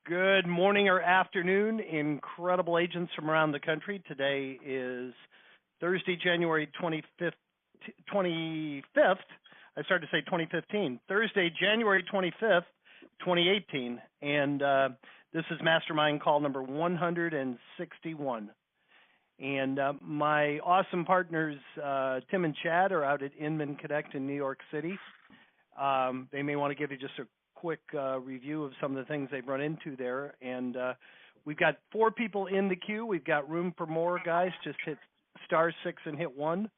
Good morning or afternoon, incredible agents from around the country. Today is Thursday, January 25th. I started to say 2015. Thursday, January 25th, 2018. And this is Mastermind call number 161. And my awesome partners, Tim and Chad, are out at Inman Connect in New York City. They may want to give you just a quick review of some of the things they've run into there. And we've got 4 people in the queue. We've got room for more, guys. Just hit *6 and hit 1.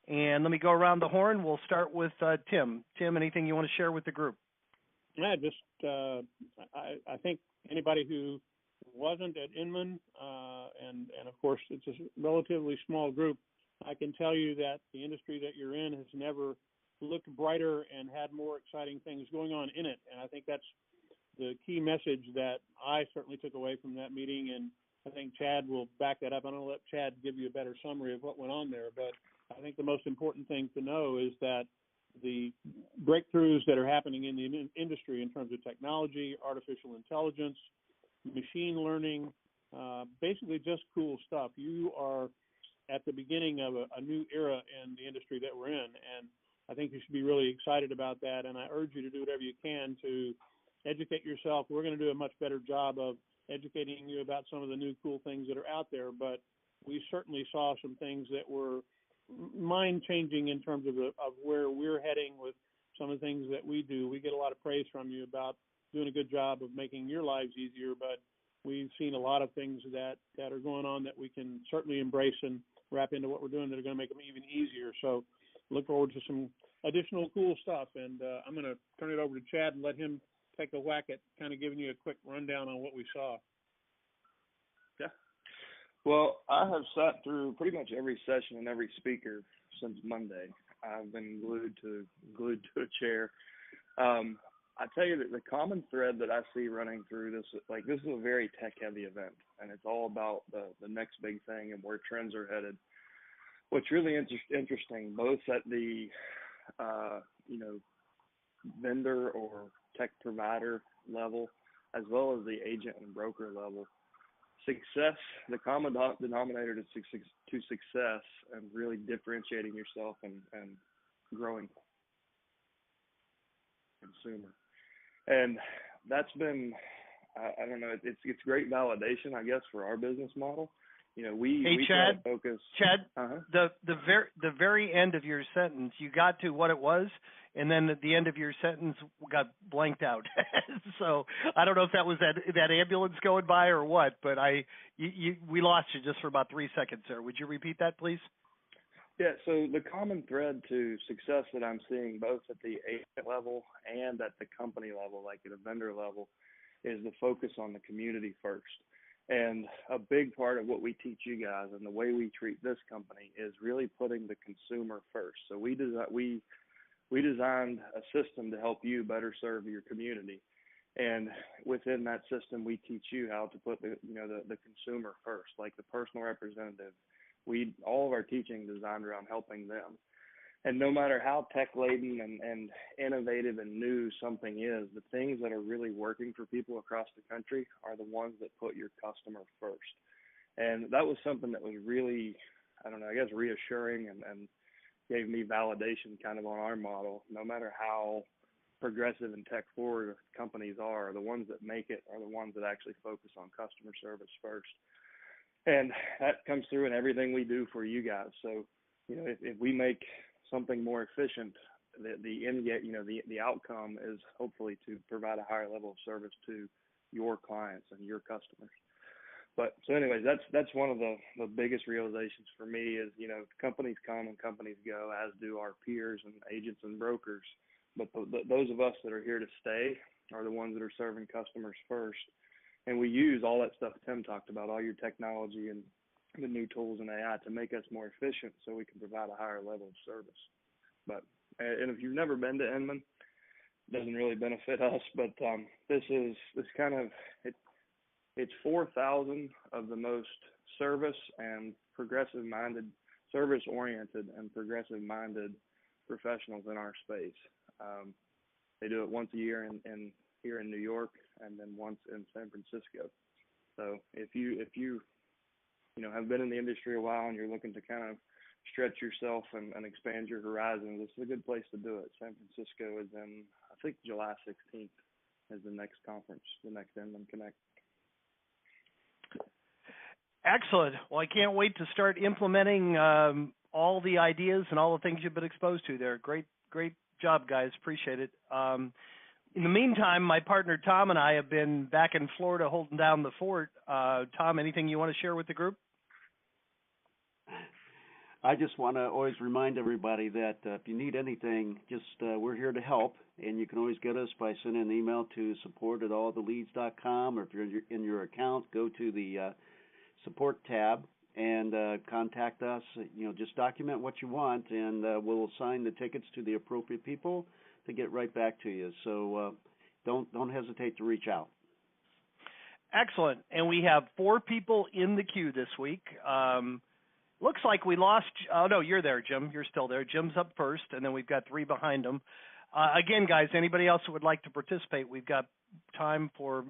And let me go around the horn. We'll start with Tim. Tim, anything you want to share with the group? Yeah, just I think anybody who wasn't at Inman, and of course it's a relatively small group, I can tell you that the industry that you're in has never looked brighter and had more exciting things going on in it. And I think that's the key message that I certainly took away from that meeting. And I think Chad will back that up. I'm going to let Chad give you a better summary of what went on there. But I think the most important thing to know is that the breakthroughs that are happening in the industry in terms of technology, artificial intelligence, machine learning, basically just cool stuff. You are at the beginning of a new era in the industry that we're in. And I think you should be really excited about that, and I urge you to do whatever you can to educate yourself. We're going to do a much better job of educating you about some of the new cool things that are out there, but we certainly saw some things that were mind-changing in terms of where we're heading with some of the things that we do. We get a lot of praise from you about doing a good job of making your lives easier, but we've seen a lot of things that are going on that we can certainly embrace and wrap into what we're doing that are going to make them even easier. So look forward to some additional cool stuff, and I'm going to turn it over to Chad and let him take a whack at kind of giving you a quick rundown on what we saw. Yeah. Well, I have sat through pretty much every session and every speaker since Monday. I've been glued to a chair. I tell you that the common thread that I see running through this, this is a very tech-heavy event, and it's all about the next big thing and where trends are headed. What's really interesting, both at the vendor or tech provider level, as well as the agent and broker level, success, the common denominator to success and really differentiating yourself and growing consumer. And that's been, I don't know, it's great validation, I guess, for our business model. We try to focus. Chad, the very end of your sentence, you got to what it was, and then at the end of your sentence got blanked out. So I don't know if that was that ambulance going by or what, but we lost you just for about 3 seconds there. Would you repeat that, please? Yeah, so the common thread to success that I'm seeing both at the agent level and at the company level, like at a vendor level, is the focus on the community first. And a big part of what we teach you guys and the way we treat this company is really putting the consumer first. So we designed a system to help you better serve your community. And within that system, we teach you how to put the consumer first, like the personal representative. All of our teaching is designed around helping them. And no matter how tech-laden and innovative and new something is, the things that are really working for people across the country are the ones that put your customer first. And that was something that was really, I don't know, I guess reassuring and gave me validation kind of on our model. No matter how progressive and tech-forward companies are, the ones that make it are the ones that actually focus on customer service first. And that comes through in everything we do for you guys. So, if we make something more efficient, the outcome is hopefully to provide a higher level of service to your clients and your customers. But so anyways, that's one of the biggest realizations for me is, companies come and companies go, as do our peers and agents and brokers. But those of us that are here to stay are the ones that are serving customers first. And we use all that stuff Tim talked about, all your technology and the new tools and AI to make us more efficient so we can provide a higher level of service. But, and if you've never been to Inman, it doesn't really benefit us, but it's 4,000 of the most service-oriented and progressive-minded professionals in our space. They do it once a year here in New York, and then once in San Francisco. So if you have been in the industry a while and you're looking to kind of stretch yourself and expand your horizons, this is a good place to do it. San Francisco is in, I think, July 16th is the next conference, the next Inland Connect. Excellent. Well, I can't wait to start implementing all the ideas and all the things you've been exposed to there. Great job, guys. Appreciate it. In the meantime, my partner Tom and I have been back in Florida holding down the fort. Tom, anything you want to share with the group? I just want to always remind everybody that if you need anything, just we're here to help, and you can always get us by sending an email to support@alltheleads.com, or if you're in your account, go to the support tab and contact us. Just document what you want, and we'll assign the tickets to the appropriate people to get right back to you. So don't hesitate to reach out. Excellent. And we have 4 people in the queue this week. Looks like we lost. Oh, no, you're there, Jim. You're still there. Jim's up first, and then we've got 3 behind him. Again, guys, anybody else who would like to participate, we've got time for,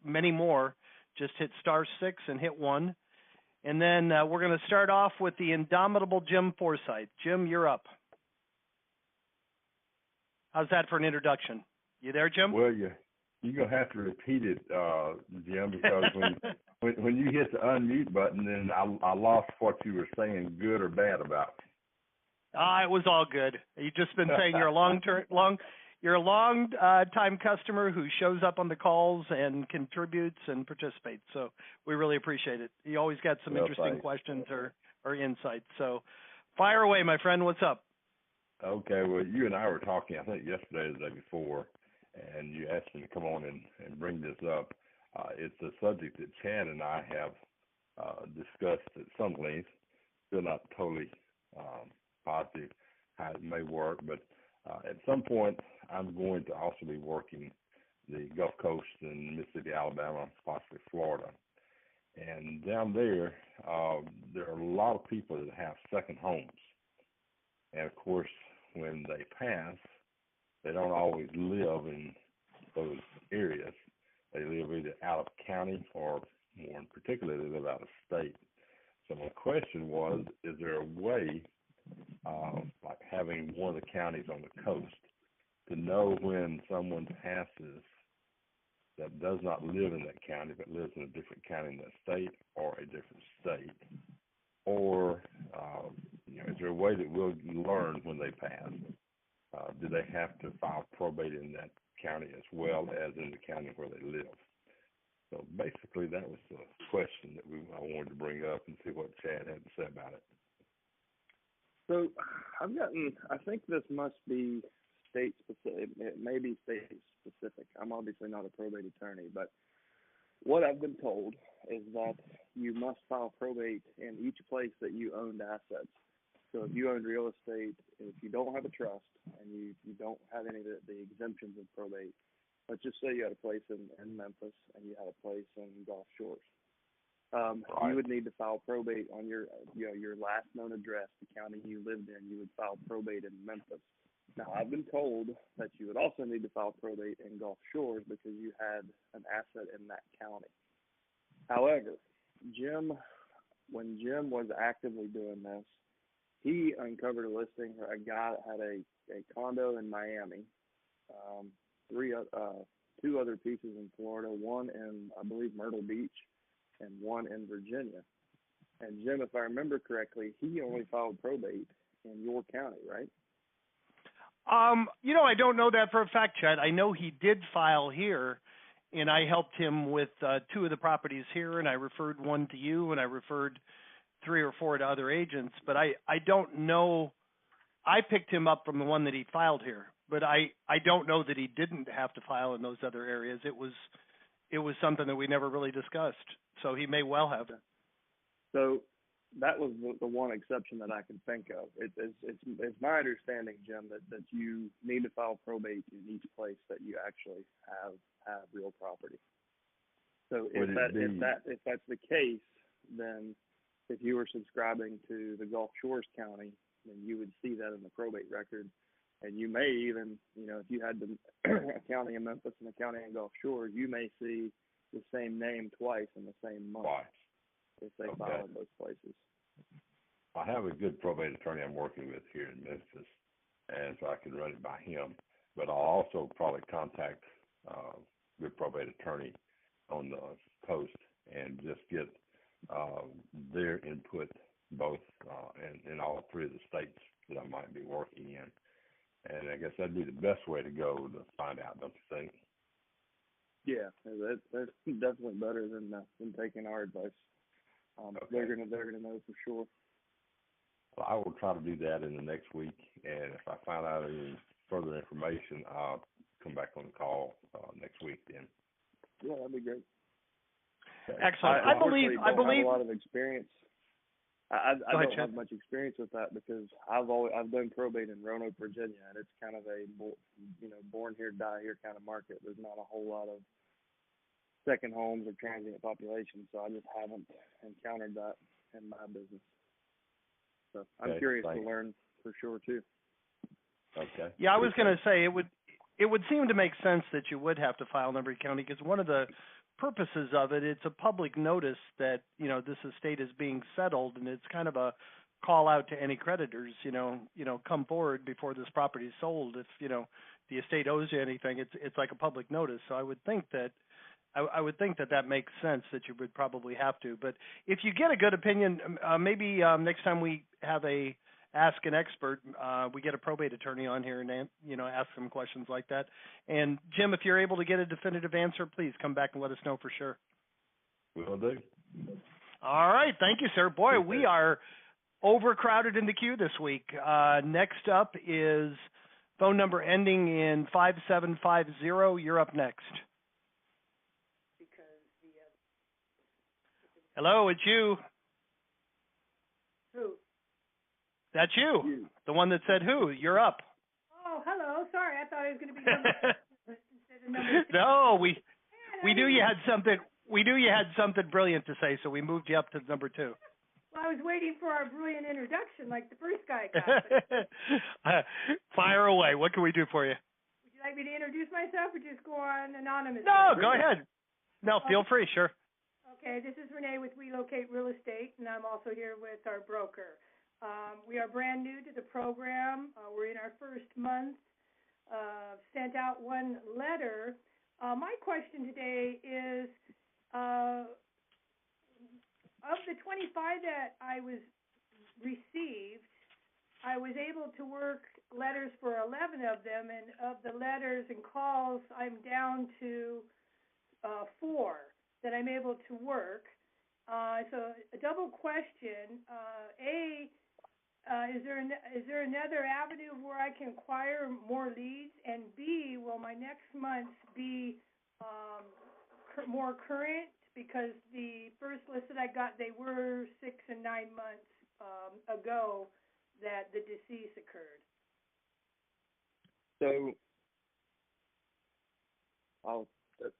many more. Just hit *6 and hit 1. And then we're going to start off with the indomitable Jim Forsythe. Jim, you're up. How's that for an introduction? You there, Jim? Well, you're going to have to repeat it, Jim, because when you hit the unmute button, then I lost what you were saying, good or bad about me. It was all good. You've just been saying you're a long time customer who shows up on the calls and contributes and participates. So we really appreciate it. You always got some interesting questions or insights. So fire away, my friend. What's up? Okay. Well, you and I were talking, I think yesterday or the day before, and you asked me to come on and bring this up. It's a subject that Chad and I have discussed at some length. Still not totally positive how it may work, but at some point I'm going to also be working the Gulf Coast and Mississippi, Alabama, possibly Florida. And down there, there are a lot of people that have second homes. And, of course, when they pass, they don't always live in those areas. They live either out of county or, more in particular, they live out of state. So my question was, is there a way, like having one of the counties on the coast, to know when someone passes that does not live in that county but lives in a different county in that state or a different state? Or is there a way that we'll learn when they pass? Do they have to file probate in that county as well as in the county where they live? So basically that was the question that I wanted to bring up and see what Chad had to say about it. So I think this must be state specific. It may be state specific. I'm obviously not a probate attorney, but what I've been told is that you must file probate in each place that you owned assets. So if you own real estate, if you don't have a trust and you don't have any of the exemptions of probate, let's just say you had a place in Memphis and you had a place in Gulf Shores. You would need to file probate on your last known address, the county you lived in. You would file probate in Memphis. Now, I've been told that you would also need to file probate in Gulf Shores because you had an asset in that county. However, when Jim was actively doing this, he uncovered a listing where a guy that had a condo in Miami, 2 other pieces in Florida, one in, I believe, Myrtle Beach, and one in Virginia. And Jim, if I remember correctly, he only filed probate in your county, right? I don't know that for a fact, Chad. I know he did file here, and I helped him with 2 of the properties here, and I referred 1 to you, and I referred 3 or 4 to other agents. But I don't know. I picked him up from the one that he filed here, but I don't know that he didn't have to file in those other areas. It was something that we never really discussed, so he may well have. So that was the one exception that I can think of. It's my understanding, Jim, that you need to file probate in each place that you actually have real property. So if that's the case, then if you were subscribing to the Gulf Shores County, then you would see that in the probate record, And you may even, if you had a county in Memphis and a county in Gulf Shores, you may see the same name twice in the same month if they file in both places. I have a good probate attorney I'm working with here in Memphis, and so I can run it by him. But I'll also probably contact the probate attorney on the coast and just get their input both in all three of the states that I might be working in. And I guess that'd be the best way to go to find out, don't you think? Yeah, that's definitely better than taking our advice. They're gonna know for sure. Well, I will try to do that in the next week, and if I find out any further information, I'll come back on the call next week then. Yeah, that'd be great. Excellent. I believe have a lot of experience. I don't Chad. have much experience with that because I've done probate in Roanoke, Virginia, and it's kind of a born here, die here kind of market. There's not a whole lot of second homes or transient population, so I just haven't encountered that in my business. So I'm curious to learn for sure too. Okay. Yeah, I was going to say it would seem to make sense that you would have to file in every county because one of the purposes of it's a public notice that this estate is being settled, and it's kind of a call out to any creditors. Come forward before this property is sold. If the estate owes you anything, it's like a public notice. So I would think that that makes sense that you would probably have to. But if you get a good opinion, maybe next time we have a Ask an Expert, we get a probate attorney on here and ask some questions like that. And Jim, if you're able to get a definitive answer, please come back and let us know for sure. Will do. All right, thank you, sir. Boy, we are overcrowded in the queue this week. Next up is phone number ending in 5750. You're up next. Hello, it's you. Who? That's you. The one that said who. You're up. Oh, hello. Sorry, I thought it was going to be number instead of number 2. No, we knew you had something. We knew you had something brilliant to say, so we moved you up to number 2. Well, I was waiting for our brilliant introduction, like the first guy got. Fire away. What can we do for you? Would you like me to introduce myself, or just go on anonymous? No, go ahead. No, feel free. Sure. Okay, this is Renee with Relocate Real Estate, and I'm also here with our broker. We are brand new to the program. We're in our first month. Sent out one letter. My question today is, of the 25 that I received, I was able to work letters for 11 of them, and of the letters and calls, I'm down to 4 that I'm able to work. So a double question. Is there another avenue where I can acquire more leads? And B, will my next month be more current? Because the first list that I got, they were 6 and 9 months ago that the decease occurred. So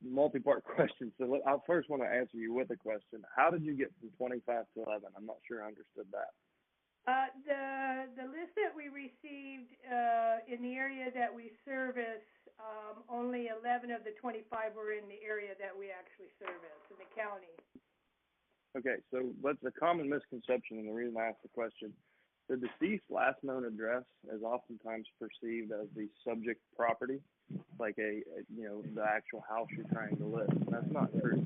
multi-part question. So I first want to answer you with a question. How did you get from 25 to 11? I'm not sure I understood that. The list that we received in the area that we service, only 11 of the 25 were in the area that we actually service in the county. Okay, so what's a common misconception, and the reason I asked the question, the deceased last known address is oftentimes perceived as the subject property, like the actual house you're trying to list. That's not true.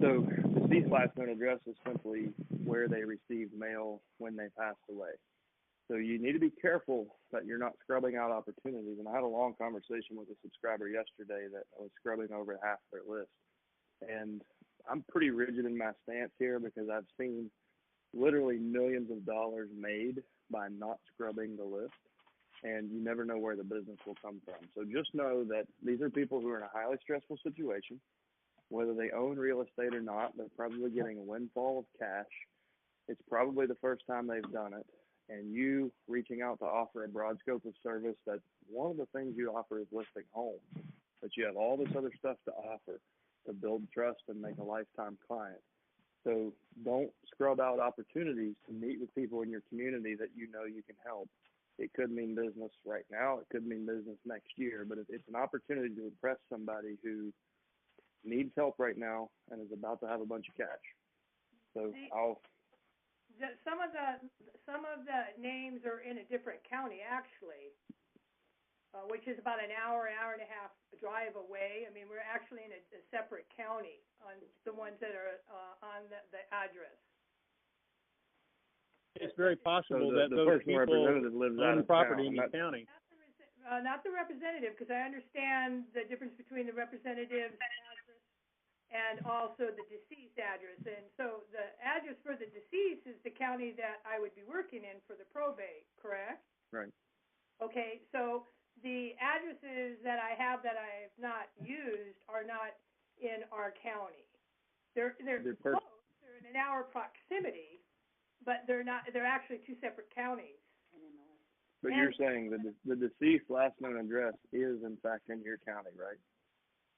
So deceased last known address is simply where they received mail when they passed away. So you need to be careful that you're not scrubbing out opportunities. And I had a long conversation with a subscriber yesterday that was scrubbing over half their list. And I'm pretty rigid in my stance here because I've seen literally millions of dollars made by not scrubbing the list. And you never know where the business will come from. So just know that these are people who are in a highly stressful situation. Whether they own real estate or not, they're probably getting a windfall of cash. It's probably the first time they've done it. And you reaching out to offer a broad scope of service, that one of the things you offer is listing homes. But you have all this other stuff to offer to build trust and make a lifetime client. So don't scrub out opportunities to meet with people in your community that you know you can help. It could mean business right now. It could mean business next year. But it's an opportunity to impress somebody who needs help right now and is about to have a bunch of cash. So some of the names are in a different county actually, which is about an hour and a half drive away. I mean, we're actually in a separate county on the ones that are on the address. It's very possible so that the those personal people representative lives out own of property town, in the county. Not the representative, because I understand the difference between the representative's address and also the deceased address. And so the address for the deceased is the county that I would be working in for the probate, correct? Right. Okay, so the addresses that I have that I have not used are not in our county. They're close. They're in an hour proximity, but they're not. They're actually two separate counties. But you're saying that the deceased last known address is in fact in your county, right?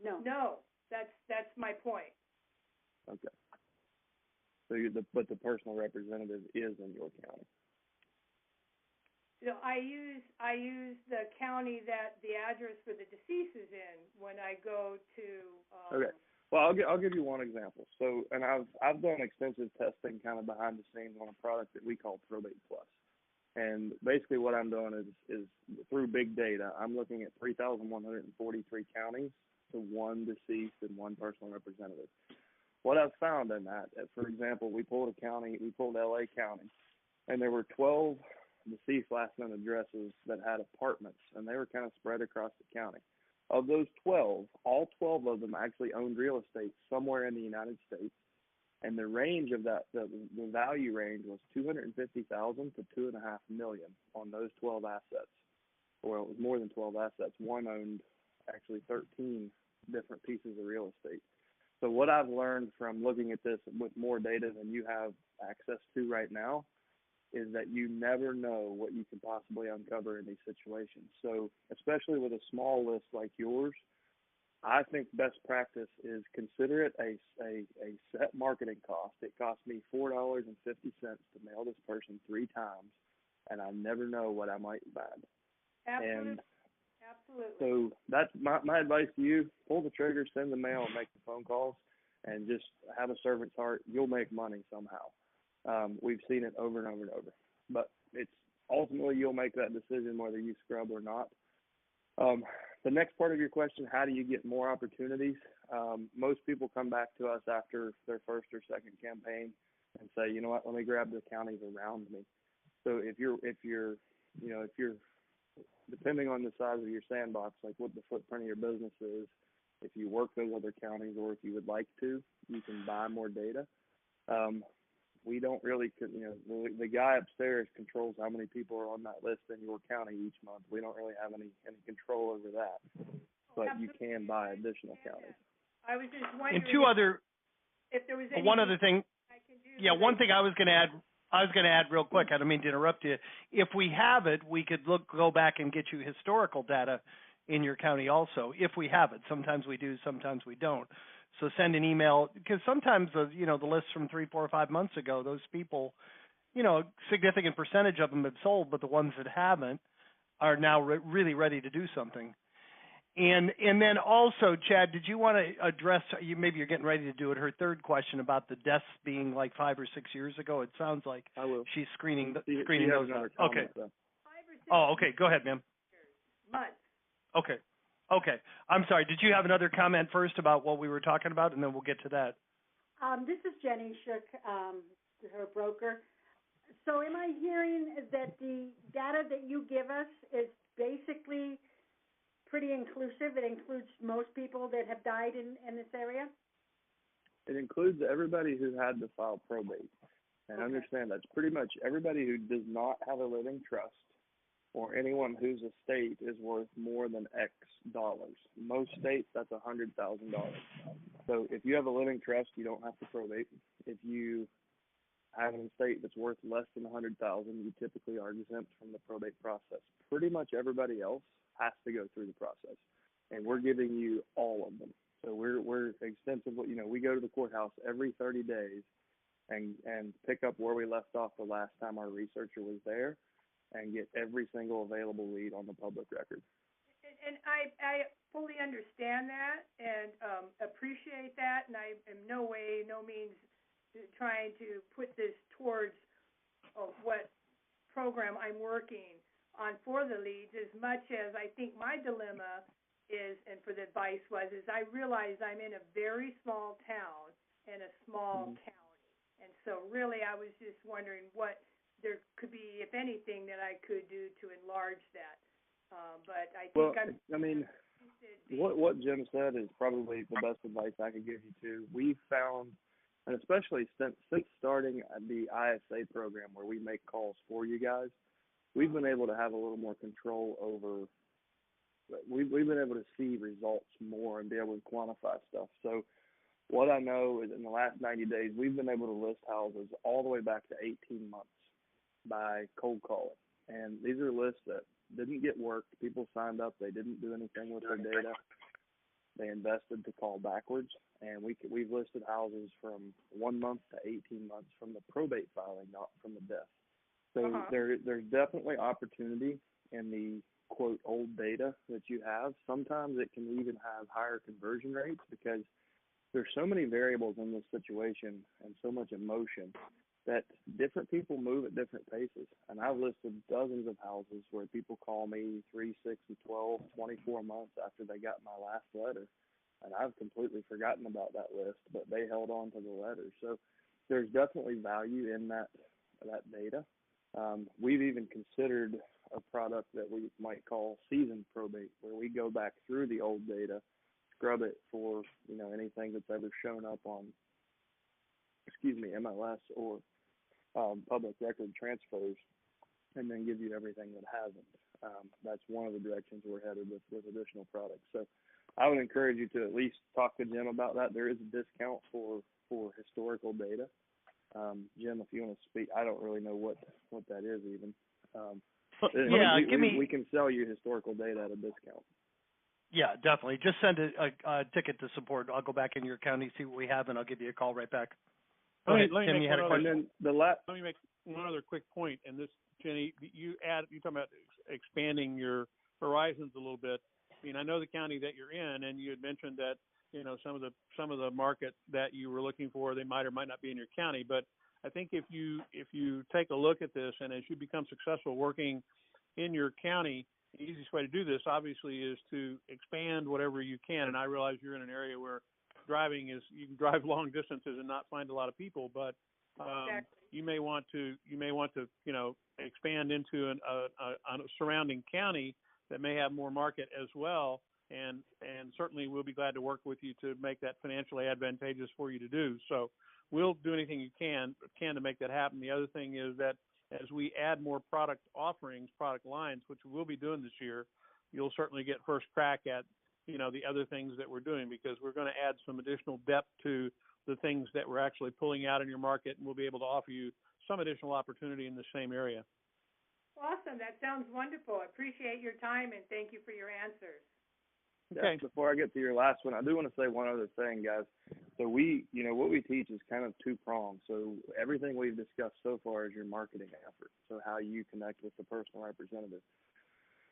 No, that's my point. Okay. So but the personal representative is in your county. You know, I use the county that the address for the deceased is in when I go to. Okay. Well, I'll give you one example. So, and I've done extensive testing kind of behind the scenes on a product that we call Probate Plus. And basically what I'm doing is through big data, I'm looking at 3,143 counties to one deceased and one personal representative. What I've found in that, for example, we pulled LA County, and there were 12 deceased last known addresses that had apartments, and they were kind of spread across the county. Of those 12, all 12 of them actually owned real estate somewhere in the United States. And the range of that, the value range was $250,000 to $2.5 million on those 12 assets. Well, it was more than 12 assets. One owned actually 13 different pieces of real estate. So what I've learned from looking at this with more data than you have access to right now is that you never know what you can possibly uncover in these situations. So especially with a small list like yours, I think best practice is consider it a set marketing cost. It cost me $4.50 to mail this person 3 times, and I never know what I might find. Absolutely. And absolutely. So that's my advice to you. Pull the trigger, send the mail, and make the phone calls, and just have a servant's heart. You'll make money somehow. We've seen it over and over and over. But it's ultimately you'll make that decision whether you scrub or not. The next part of your question, how do you get more opportunities? Most people come back to us after their first or second campaign and say, you know what, let me grab the counties around me. So if you're depending on the size of your sandbox, like what the footprint of your business is, if you work those other counties or if you would like to, you can buy more data. We don't really, the guy upstairs controls how many people are on that list in your county each month. We don't really have any control over that, but you can buy additional counties. I was just wondering. And if there was any one other thing. I can do. Yeah, one thing I was going to add real quick. I don't mean to interrupt you. If we have it, we could go back and get you historical data in your county also. If we have it, sometimes we do, sometimes we don't. So send an email, because sometimes the lists from 3, 4, 5 months ago, those people, a significant percentage of them have sold, but the ones that haven't are now really ready to do something. And then also, Chad, did you want to address? Maybe you're getting ready to do it. Her third question about the deaths being like 5 or 6 years ago. It sounds like she's screening those out. Okay. Oh, okay. Go ahead, ma'am. Months. Okay. I'm sorry. Did you have another comment first about what we were talking about, and then we'll get to that? This is Jenny Shook, her broker. So am I hearing that the data that you give us is basically pretty inclusive? It includes most people that have died in this area? It includes everybody who had to file probate. And understand that's pretty much everybody who does not have a living trust or anyone whose estate is worth more than X dollars. Most states, that's $100,000. So if you have a living trust, you don't have to probate. If you have an estate that's worth less than $100,000, you typically are exempt from the probate process. Pretty much everybody else has to go through the process, and we're giving you all of them. So we're extensively, we go to the courthouse every 30 days and pick up where we left off the last time our researcher was there. and get every single available lead on the public record. And I fully understand that and appreciate that, and I am no means trying to put this towards what program I'm working on for the leads, as much as I think my dilemma is, and for the advice was, is I realize I'm in a very small town and a small county. And so really I was just wondering what there could be, if anything, that I could do to enlarge that. But I think what Jim said is probably the best advice I could give you too. We've found, and especially since starting the ISA program where we make calls for you guys, we've been able to have a little more control over, we've been able to see results more and be able to quantify stuff. So what I know is in the last 90 days, we've been able to list houses all the way back to 18 months by cold calling. And these are lists that didn't get worked. People signed up. They didn't do anything with their data. They invested to call backwards. And we've listed houses from 1 month to 18 months from the probate filing, not from the death. So there's definitely opportunity in the, quote, old data that you have. Sometimes it can even have higher conversion rates because there's so many variables in this situation and so much emotion that different people move at different paces. And I've listed dozens of houses where people call me 3, 6, 12, 24 months after they got my last letter. And I've completely forgotten about that list, but they held on to the letter. So there's definitely value in that data. We've even considered a product that we might call seasoned probate, where we go back through the old data, scrub it for, anything that's ever shown up on, MLS or public record transfers, and then give you everything that hasn't. That's one of the directions we're headed with additional products. So I would encourage you to at least talk to Jim about that. There is a discount for historical data. Jim, if you want to speak, I don't really know what that is even. We can sell you historical data at a discount. Yeah, definitely. Just send a ticket to support. I'll go back in your county, see what we have, and I'll give you a call right back. Let me make one other quick point. And this, Jenny, you're talking about expanding your horizons a little bit. I mean, I know the county that you're in, and you had mentioned that some of the market that you were looking for, they might or might not be in your county. But I think if you take a look at this, and as you become successful working in your county, the easiest way to do this, obviously, is to expand whatever you can. And I realize you're in an area where you can drive long distances and not find a lot of people, but you may want to expand into a surrounding county that may have more market as well. And certainly we'll be glad to work with you to make that financially advantageous for you to do. So we'll do anything you can to make that happen. The other thing is that as we add more product offerings, product lines, which we'll be doing this year, you'll certainly get first crack at, the other things that we're doing, because we're going to add some additional depth to the things that we're actually pulling out in your market, and we'll be able to offer you some additional opportunity in the same area. Awesome. That sounds wonderful. I appreciate your time, and thank you for your answers. Okay. Yeah, before I get to your last one, I do want to say one other thing, guys. So what we teach is kind of two-pronged. So everything we've discussed so far is your marketing effort, so how you connect with the personal representative.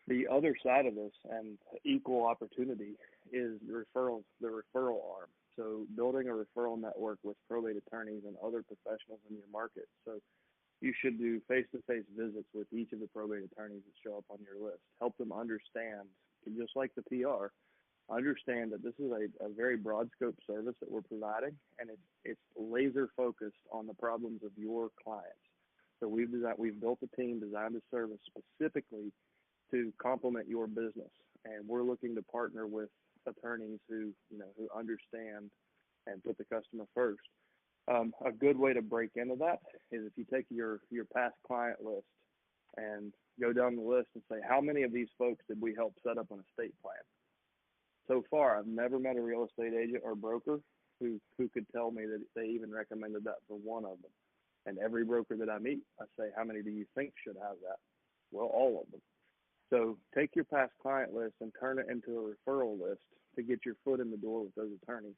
The other side of this, and equal opportunity, is the referral arm. So building a referral network with probate attorneys and other professionals in your market. So you should do face-to-face visits with each of the probate attorneys that show up on your list. Help them understand, just like the PR, understand that this is a very broad scope service that we're providing, and it's laser focused on the problems of your clients. So we've built a team designed to service specifically to complement your business, and we're looking to partner with attorneys who understand and put the customer first. A good way to break into that is if you take your past client list and go down the list and say, how many of these folks did we help set up an estate plan? So far, I've never met a real estate agent or broker who could tell me that they even recommended that for one of them. And every broker that I meet, I say, how many do you think should have that? Well, all of them. So take your past client list and turn it into a referral list to get your foot in the door with those attorneys.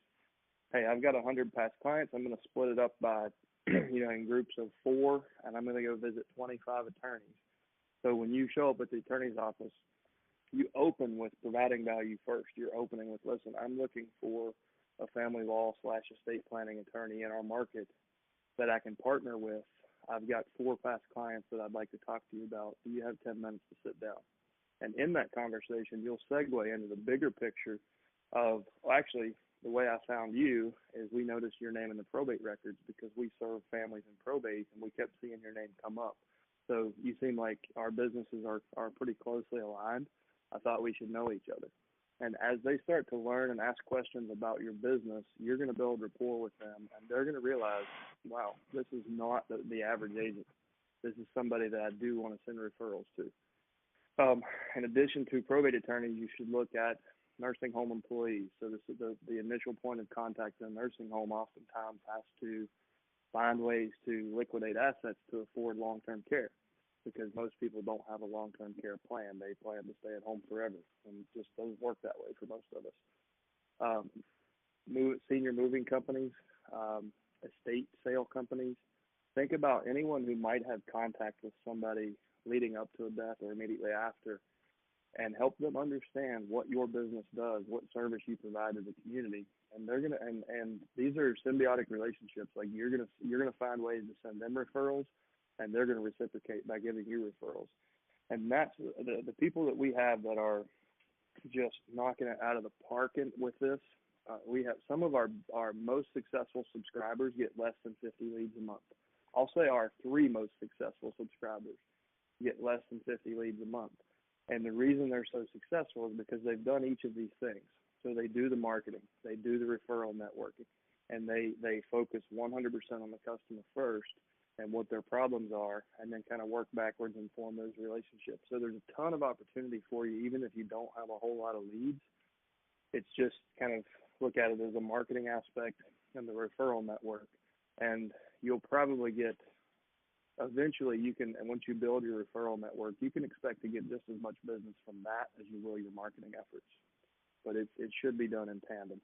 Hey, I've got 100 past clients. I'm going to split it up by, in groups of 4, and I'm going to go visit 25 attorneys. So when you show up at the attorney's office, you open with providing value first. You're opening with, listen, I'm looking for a family law / estate planning attorney in our market that I can partner with. I've got 4 past clients that I'd like to talk to you about. Do you have 10 minutes to sit down? And in that conversation, you'll segue into the bigger picture of, well, actually, the way I found you is we noticed your name in the probate records because we serve families in probate, and we kept seeing your name come up. So you seem like our businesses are pretty closely aligned. I thought we should know each other. And as they start to learn and ask questions about your business, you're going to build rapport with them, and they're going to realize, wow, this is not the average agent. This is somebody that I do want to send referrals to. In addition to probate attorneys, you should look at nursing home employees. So this is the initial point of contact in a nursing home oftentimes has to find ways to liquidate assets to afford long-term care, because most people don't have a long-term care plan. They plan to stay at home forever, and it just doesn't work that way for most of us. Senior moving companies, estate sale companies. Think about anyone who might have contact with somebody leading up to a death or immediately after, and help them understand what your business does, what service you provide to the community. And they're gonna and these are symbiotic relationships. Like you're gonna find ways to send them referrals, and they're going to reciprocate by giving you referrals. And that's the people that we have that are just knocking it out of the park with this. We have some of our most successful subscribers get less than 50 leads a month. I'll say our 3 most successful subscribers get less than 50 leads a month. And the reason they're so successful is because they've done each of these things. So they do the marketing, they do the referral networking, and they focus 100% on the customer first and what their problems are, and then kind of work backwards and form those relationships. So there's a ton of opportunity for you, even if you don't have a whole lot of leads. It's just kind of look at it as a marketing aspect and the referral network, and you'll probably get, eventually you can, and once you build your referral network, you can expect to get just as much business from that as you will your marketing efforts. But it should be done in tandem.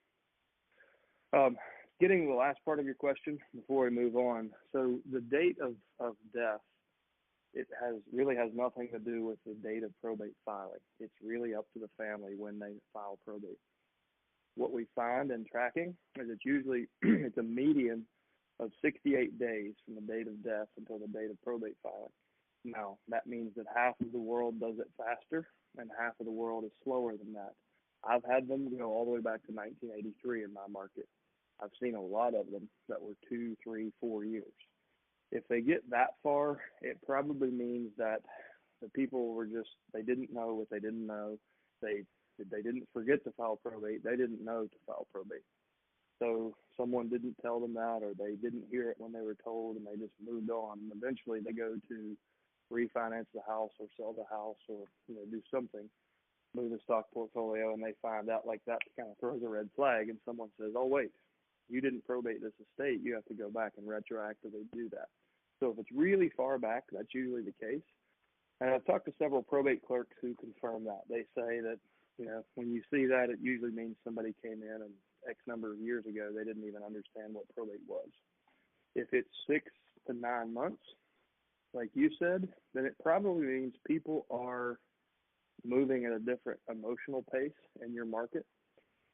Getting to the last part of your question before we move on. So the date of death, it really has nothing to do with the date of probate filing. It's really up to the family when they file probate. What we find in tracking is it's a median of 68 days from the date of death until the date of probate filing. Now, that means that half of the world does it faster and half of the world is slower than that. I've had them go all the way back to 1983 in my market. I've seen a lot of them that were 2, 3, 4 years. If they get that far, it probably means that the people they didn't know what they didn't know. They didn't forget to file probate. They didn't know to file probate. So someone didn't tell them that, or they didn't hear it when they were told, and they just moved on. And eventually they go to refinance the house or sell the house or do something, move the stock portfolio, and they find out like that kind of throws a red flag, and someone says, oh, wait, you didn't probate this estate. You have to go back and retroactively do that. So if it's really far back, that's usually the case. And I've talked to several probate clerks who confirm that. They say that, when you see that, it usually means somebody came in and X number of years ago, they didn't even understand what probate was. If it's 6 to 9 months, like you said, then it probably means people are moving at a different emotional pace in your market.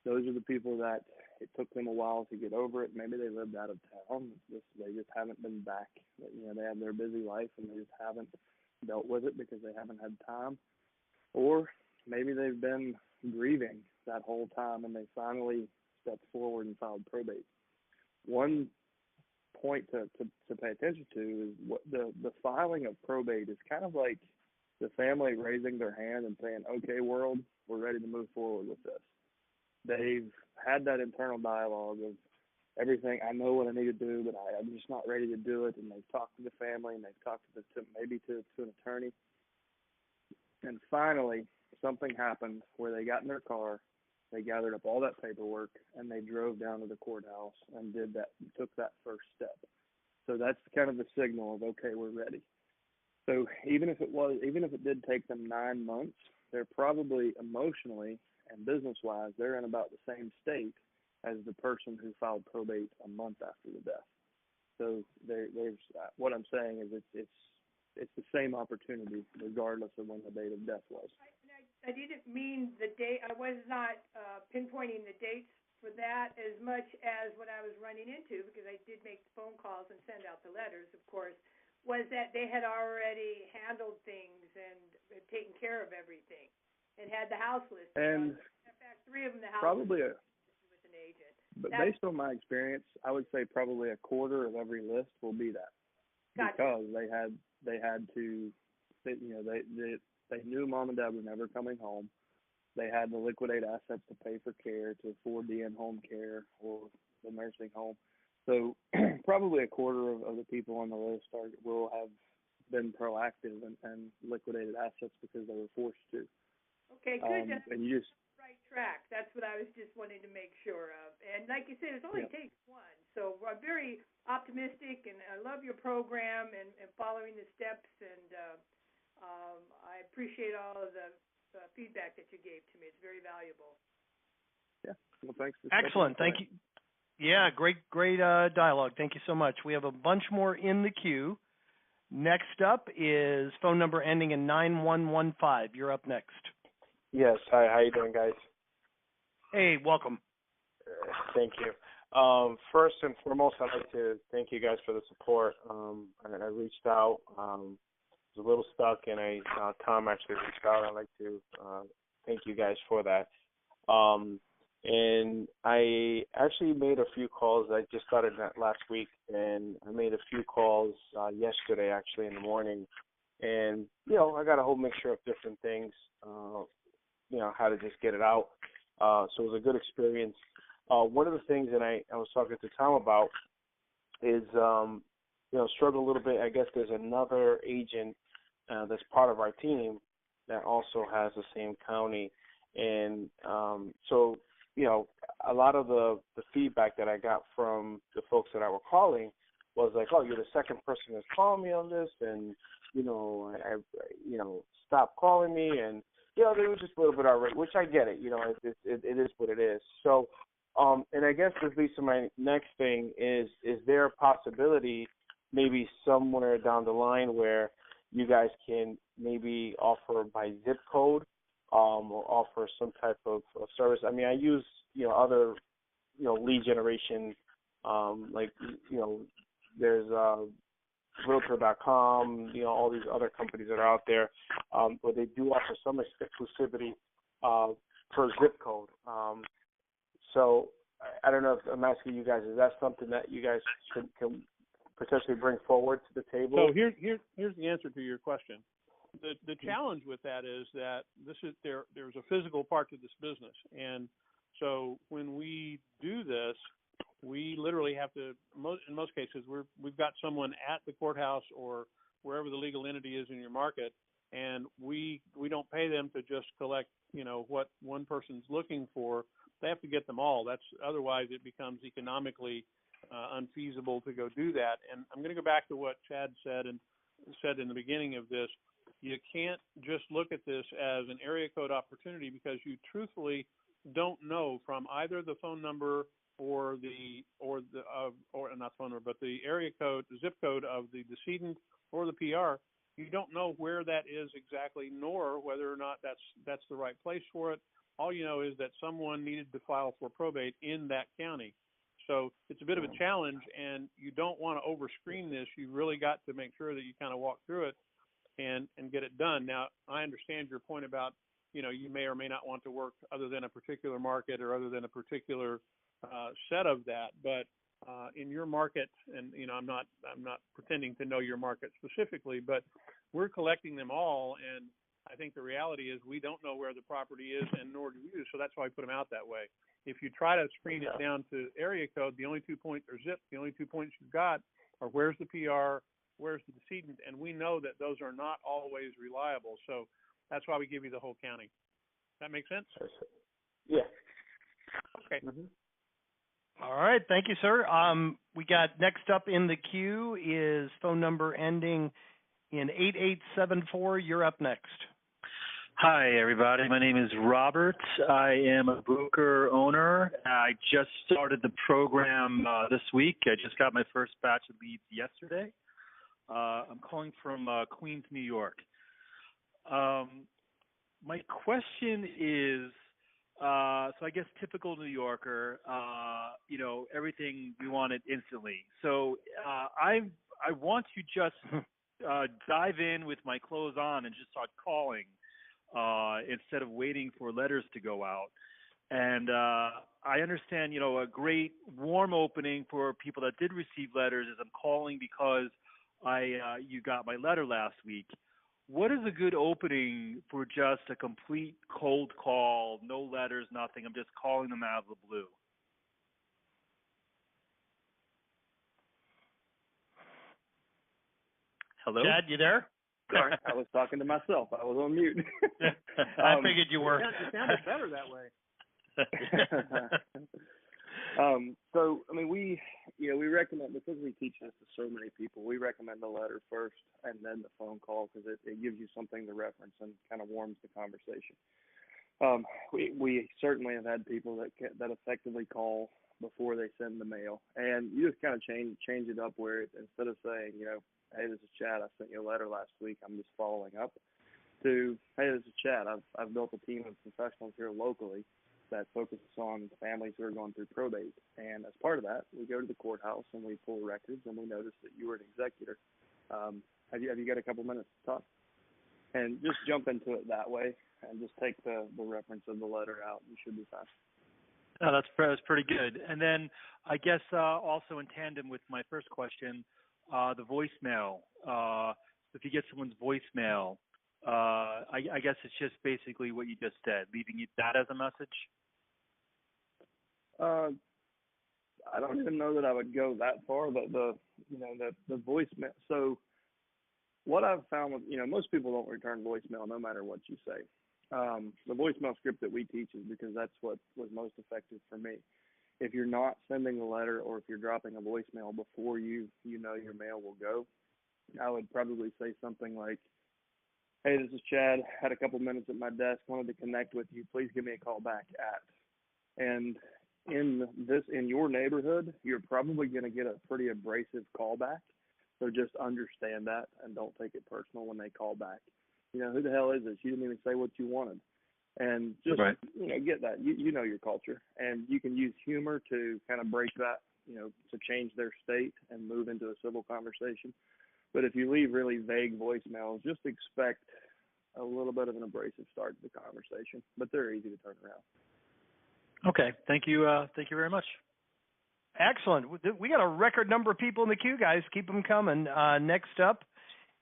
Those are the people that it took them a while to get over it. Maybe they lived out of town. They just haven't been back. They have their busy life and they just haven't dealt with it because they haven't had time. Or maybe they've been grieving that whole time and they finally stepped forward and filed probate. One point to pay attention to is what the filing of probate is kind of like the family raising their hand and saying, okay, world, we're ready to move forward with this. They've had that internal dialogue of everything. I know what I need to do, but I'm just not ready to do it. And they've talked to the family, and they've talked to an attorney. And finally, something happened where they got in their car, they gathered up all that paperwork, and they drove down to the courthouse and took that first step. So that's kind of the signal of, okay, we're ready. So even if it did take them 9 months, they're probably emotionally and business-wise, they're in about the same state as the person who filed probate a month after the death. So there's what I'm saying is it's the same opportunity regardless of when the date of death was. I didn't mean the date. I was not pinpointing the dates for that as much as what I was running into, because I did make the phone calls and send out the letters, of course, was that they had already handled things and had taken care of everything and had the house listed. And in fact, 3 of them, the house probably was with an agent. But based on my experience, I would say probably a quarter of every list will be that. Gotcha. Because they had to, they knew mom and dad were never coming home. They had to liquidate assets to pay for care, to afford the in-home care or the nursing home. So probably a quarter of the people on the list will have been proactive and liquidated assets because they were forced to. Okay, good. And you just right track. That's what I was just wanting to make sure of. And like you said, it only takes one. So I'm very optimistic, and I love your program and following the steps. And I appreciate all of the feedback that you gave to me. It's very valuable. Yeah. Well, thanks. Excellent. Thank you. Yeah, great dialogue. Thank you so much. We have a bunch more in the queue. Next up is phone number ending in 9115. You're up next. Yes. Hi. How you doing, guys? Hey, welcome. Thank you. First and foremost, I'd like to thank you guys for the support. I reached out. Was a little stuck, and Tom actually reached out. I'd like to thank you guys for that. And I actually made a few calls. I just started that last week, and I made a few calls yesterday, actually, in the morning. And, I got a whole mixture of different things, how to just get it out. So it was a good experience. One of the things that I was talking to Tom about is, struggle a little bit. I guess there's another agent that's part of our team that also has the same county. And so, a lot of the feedback that I got from the folks that I were calling was like, oh, you're the second person that's calling me on this, and, stop calling me. And, they were just a little bit irate, which I get it. It is what it is. So, and I guess this leads to my next thing is there a possibility maybe somewhere down the line where you guys can maybe offer by zip code or offer some type of service? I mean, I use, other, lead generation, there's realtor.com, all these other companies that are out there, but they do offer some exclusivity per zip code. So I don't know if I'm asking you guys, is that something that you guys can potentially bring forward to the table? So here's the answer to your question. The challenge with that is that there's a physical part to this business, and so when we do this, we literally have to. In most cases, we've got someone at the courthouse or wherever the legal entity is in your market, and we don't pay them to just collect what one person's looking for. They have to get them all. Otherwise it becomes economically unfeasible to go do that. And I'm going to go back to what Chad said in the beginning of this. You can't just look at this as an area code opportunity because you truthfully don't know from either the phone number or not phone number, but the area code, the zip code of the decedent or the PR. You don't know where that is exactly, nor whether or not that's the right place for it. All you know is that someone needed to file for probate in that county. So it's a bit of a challenge, and you don't want to overscreen this. You really got to make sure that you kind of walk through it and get it done. Now, I understand your point about, you may or may not want to work other than a particular market or other than a particular set of that. But in your market, and I'm not pretending to know your market specifically, but we're collecting them all, and I think the reality is we don't know where the property is, and nor do you. So that's why I put them out that way. If you try to screen it down to area code, the only 2 points or zip, the only 2 points you've got are where's the PR, where's the decedent, and we know that those are not always reliable. So that's why we give you the whole county. That make sense? Yeah. Okay. Mm-hmm. All right. Thank you, sir. We got next up in the queue is phone number ending in 8874. You're up next. Hi, everybody. My name is Robert. I am a broker owner. I just started the program this week. I just got my first batch of leads yesterday. I'm calling from Queens, New York. My question is, so I guess typical New Yorker, everything we want it instantly. So I want to just dive in with my clothes on and just start calling instead of waiting for letters to go out. And I understand, a great warm opening for people that did receive letters is I'm calling because you got my letter last week. What is a good opening for just a complete cold call, no letters, nothing? I'm just calling them out of the blue. Hello? Chad, you there? Sorry, I was talking to myself. I was on mute. I figured you were. Yeah, it sounded better that way. So, I mean, we recommend, because we teach this to so many people, we recommend the letter first and then the phone call because it gives you something to reference and kind of warms the conversation. We certainly have had people that effectively call before they send the mail, and you just kind of change it up where instead of saying, hey, this is Chad, I sent you a letter last week, I'm just following up, to, hey, this is Chad, I've built a team of professionals here locally that focuses on families who are going through probate. And as part of that, we go to the courthouse and we pull records and we notice that you were an executor. Have you got a couple minutes to talk? And just jump into it that way and just take the reference of the letter out. You should be fine. Oh, that's pretty good. And then I guess also in tandem with my first question, the voicemail. If you get someone's voicemail, I guess it's just basically what you just said, leaving that as a message. I don't even know that I would go that far, but the voicemail. So what I've found with, most people don't return voicemail no matter what you say. The voicemail script that we teach is because that's what was most effective for me. If you're not sending a letter or if you're dropping a voicemail before you know your mail will go, I would probably say something like, hey, this is Chad, had a couple minutes at my desk, wanted to connect with you. Please give me a call back at. And in your neighborhood, you're probably going to get a pretty abrasive call back. So just understand that and don't take it personal when they call back. Who the hell is this? You didn't even say what you wanted. And just, right. Get that. You know your culture. And you can use humor to kind of break that, to change their state and move into a civil conversation. But if you leave really vague voicemails, just expect a little bit of an abrasive start to the conversation. But they're easy to turn around. Okay. Thank you. Thank you very much. Excellent. We got a record number of people in the queue, guys. Keep them coming. Next up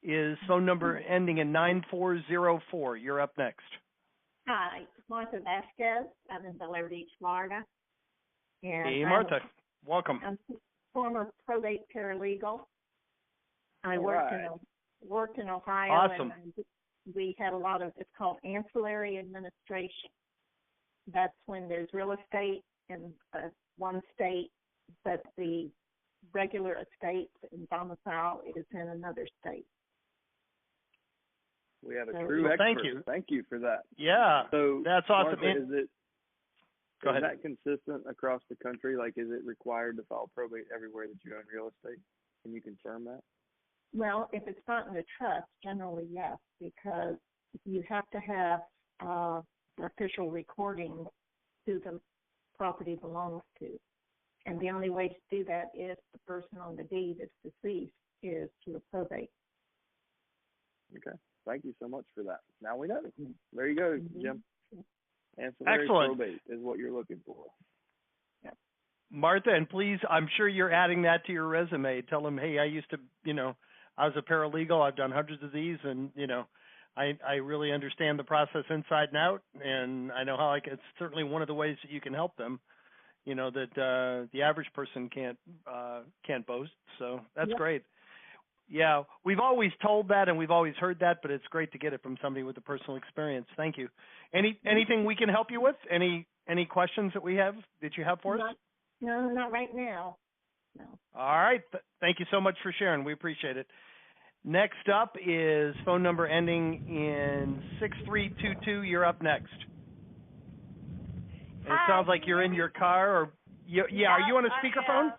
is phone number ending in 9404. You're up next. Hi, Martha Vasquez. I'm in Bel Air Beach, Florida. And hey, Martha. Welcome. I'm a former probate paralegal. I worked in Ohio. Awesome. And we had a lot of, it's called ancillary administration. That's when there's real estate in one state, but the regular estate and domicile is in another state. We have a true expert. Thank you. Thank you for that. Yeah, so that's awesome. Martha, is Go ahead. that consistent across the country? Like, is it required to file probate everywhere that you own real estate? Can you confirm that? Well, if it's not in a trust, generally yes, because you have to have official recording who the property belongs to. And the only way to do that if the person on the deed is deceased is through probate. Okay. Thank you so much for that. Now we know. There you go, Jim. Ancillary Excellent. probate is what you're looking for. Yeah. Martha, and please, I'm sure you're adding that to your resume. Tell them, hey, I used to, I was a paralegal. I've done hundreds of these, and, I really understand the process inside and out, and I know how it's certainly one of the ways that you can help them, that the average person can't boast. So that's great. Yeah, we've always told that and we've always heard that, but it's great to get it from somebody with a personal experience. Thank you. Anything we can help you with? Any questions that you have for us? No, not right now. No. All right. Thank you so much for sharing. We appreciate it. Next up is phone number ending in 6322. You're up next. And it sounds like you're in your car or are you on a speakerphone?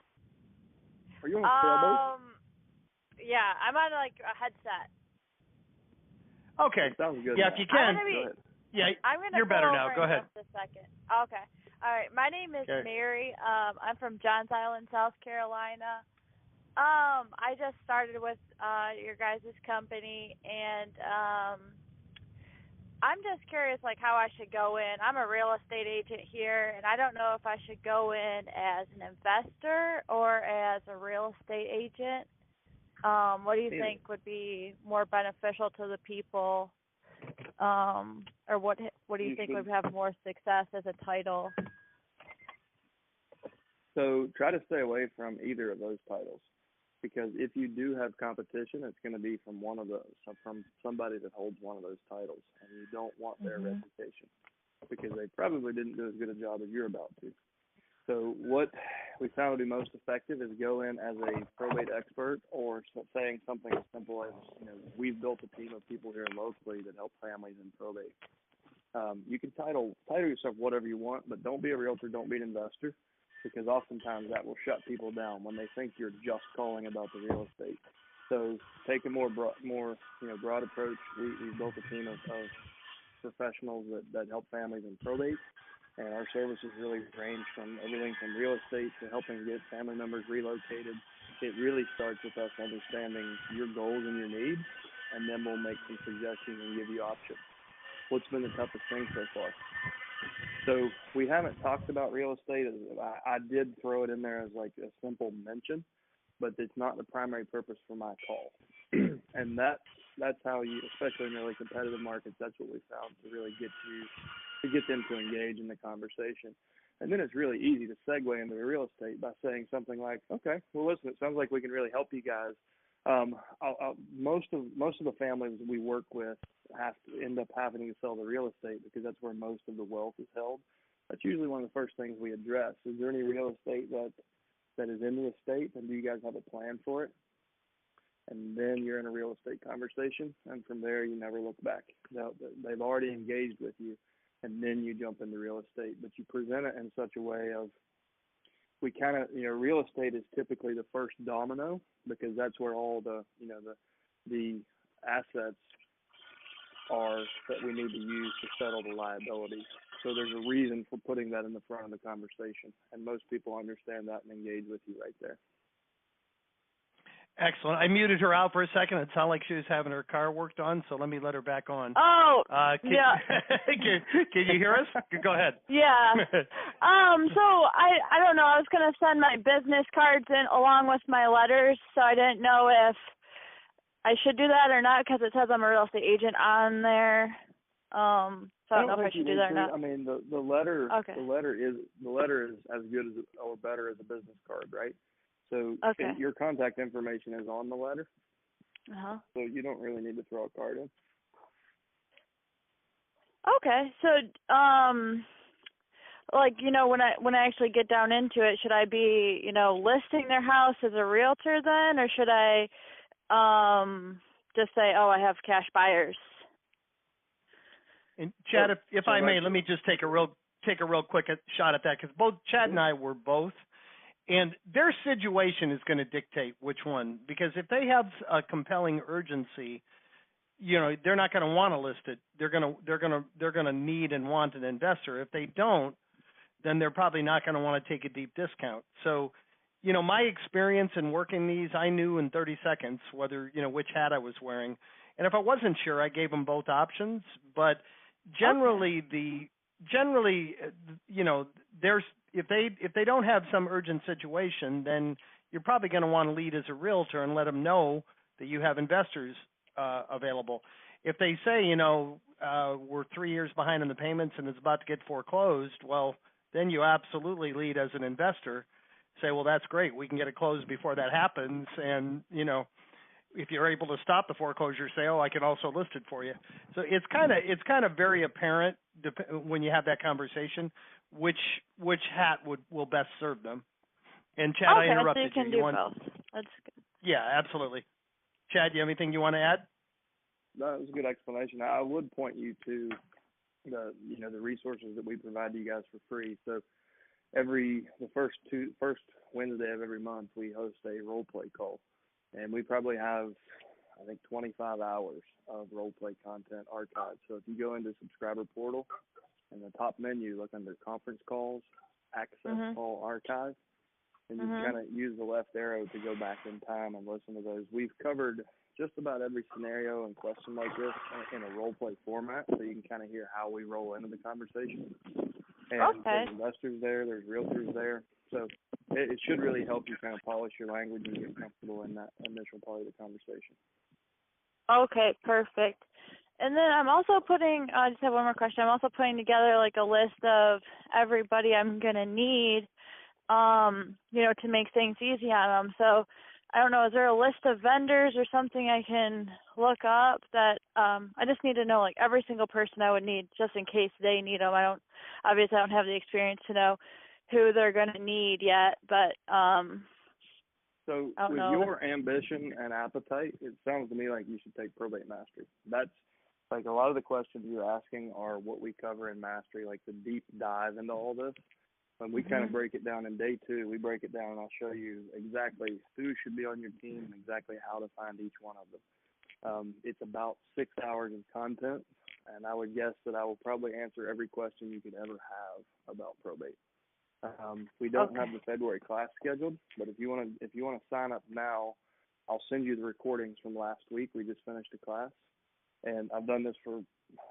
Are you on a sailboat? Yeah, I'm on like a headset. Okay. That sounds good. Yeah, if you can. Go ahead. Yeah, I'm gonna you're better pull now. over Go in ahead. just a second. Okay. All right. My name is Okay. Mary. I'm from Johns Island, South Carolina. I just started with your guys' company, and I'm just curious, like, how I should go in. I'm a real estate agent here, and I don't know if I should go in as an investor or as a real estate agent. What do you think would be more beneficial to the people, or what do you think would have more success as a title? So try to stay away from either of those titles, because if you do have competition, it's going to be from one of those, from somebody that holds one of those titles, and you don't want their reputation, because they probably didn't do as good a job as you're about to. So what we found to be most effective is go in as a probate expert, or saying something as simple as, we've built a team of people here locally that help families in probate. You can title yourself whatever you want, but don't be a realtor, don't be an investor, because oftentimes that will shut people down when they think you're just calling about the real estate. So take a more broad approach. We've built a team of professionals that help families in probate, and our services really range from everything from real estate to helping get family members relocated. It really starts with us understanding your goals and your needs, and then we'll make some suggestions and give you options. What's been the toughest thing so far? So we haven't talked about real estate. I did throw it in there as like a simple mention, but it's not the primary purpose for my call. And that's how you, especially in really competitive markets, that's what we found to really get them to engage in the conversation. And then it's really easy to segue into the real estate by saying something like, okay, well, listen, it sounds like we can really help you guys. Most of the families we work with have to end up having to sell the real estate because that's where most of the wealth is held. That's usually one of the first things we address. Is there any real estate that is in the estate, and do you guys have a plan for it? And then you're in a real estate conversation, and from there you never look back. They've already engaged with you, and then you jump into real estate. But you present it in such a way of, we kind of, real estate is typically the first domino, because that's where all the assets are that we need to use to settle the liability. So there's a reason for putting that in the front of the conversation, and most people understand that and engage with you right there. Excellent. I muted her out for a second. It sounded like she was having her car worked on, so let me let her back on. Oh, yeah. Can you hear us? Go ahead. Yeah. So I don't know. I was going to send my business cards in along with my letters, so I didn't know if I should do that or not, because it says I'm a real estate agent on there. So I don't know if I should do that or not. I mean, the letter. Okay. The letter is as good as or better as a business card, right? So your contact information is on the letter. So you don't really need to throw a card in. Okay. So when I actually get down into it, should I be, listing their house as a realtor then, or should I just say, oh, I have cash buyers? And Chad, if I may, let me just take a real quick shot at that, because both Chad and I were both, and their situation is going to dictate which one. Because if they have a compelling urgency, they're not going to want to list it. They're going to need and want an investor. If they don't, then they're probably not going to want to take a deep discount. So, my experience in working these, I knew in 30 seconds whether, which hat I was wearing. And if I wasn't sure, I gave them both options. But generally, there's, if they don't have some urgent situation, then you're probably going to want to lead as a realtor and let them know that you have investors available. If they say, we're 3 years behind in the payments and it's about to get foreclosed, well, then you absolutely lead as an investor. Say, well, that's great. We can get it closed before that happens. And, if you're able to stop the foreclosure sale, I can also list it for you. So it's kind of very apparent when you have that conversation which hat will best serve them. And Chad, I interrupted so you. Can do both. That's good. Yeah, absolutely. Chad, you have anything you want to add? No, it was a good explanation. I would point you to the resources that we provide to you guys for free. So the first Wednesday of every month, we host a role play call. and we probably have, I think, 25 hours of role play content archived. So if you go into subscriber portal, in the top menu, look under conference calls, access call archive, and you kind of use the left arrow to go back in time and listen to those. We've covered just about every scenario and question like this in a role play format, so you can kind of hear how we roll into the conversation. And there's investors there, there's realtors there, so it should really help you kind of polish your language and get comfortable in that initial part of the conversation. Okay, perfect. And then I'm also putting, I just have one more question. I'm also putting together like a list of everybody I'm going to need, to make things easy on them. So I don't know, is there a list of vendors or something I can look up that, I just need to know like every single person I would need just in case they need them. I don't have the experience to know who they're going to need yet, but, so with your ambition and appetite, it sounds to me like you should take Probate Mastery. That's like a lot of the questions you're asking are what we cover in Mastery, like the deep dive into all this. When we kind of break it down in day 2, we break it down and I'll show you exactly who should be on your team and exactly how to find each one of them. It's about 6 hours of content, and I would guess that I will probably answer every question you could ever have about probate. We don't have the February class scheduled, but if you want to sign up now, I'll send you the recordings from last week. We just finished a class, and I've done this for